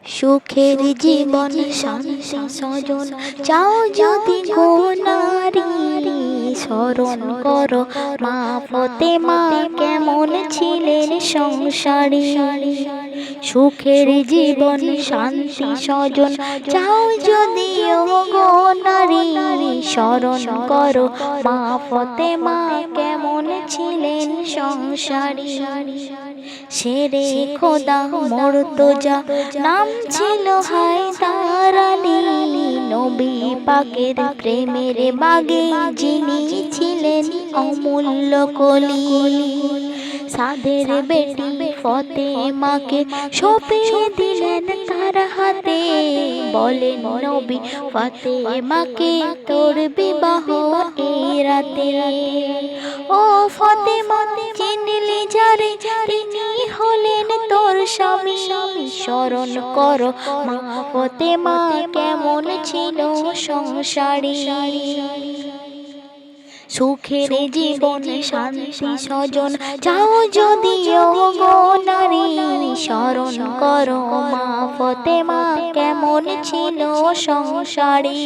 সুখের জীবন শান্তি স্বজন চাও যদি গো নারী, স্মরণ করো মা ফতেমা কেমন ছিলেন সংসারী। সুখের জীবন শান্তি স্বজন চাও যদি গো নারী, স্মরণ করো মা ফতেমা কেমন ছিলেন সংসারী। শেরে খোদা মুর্তজা নাম ছিল হায়দার আলী, নবী পাকের প্রেমের বাগে যিনি ছিলেন অমূল্য কলি। সাদের বেটি ফতেমাকে সঁপে দিলেন তার হাতে, বলেন নবী ফতেমাকে তোর বিবাহ এই রাতে। ও ফতেমা চিনলি যারে, তিনি হলেন তোর স্বামী। স্মরণ করো মা ফতেমা কেমন ছিল সংসারী। সুখের জীবন শান্তি স্বজন চাও যদি গো নারী, স্মরণ করো মা ফতেমা কেমন ছিল সংসারী।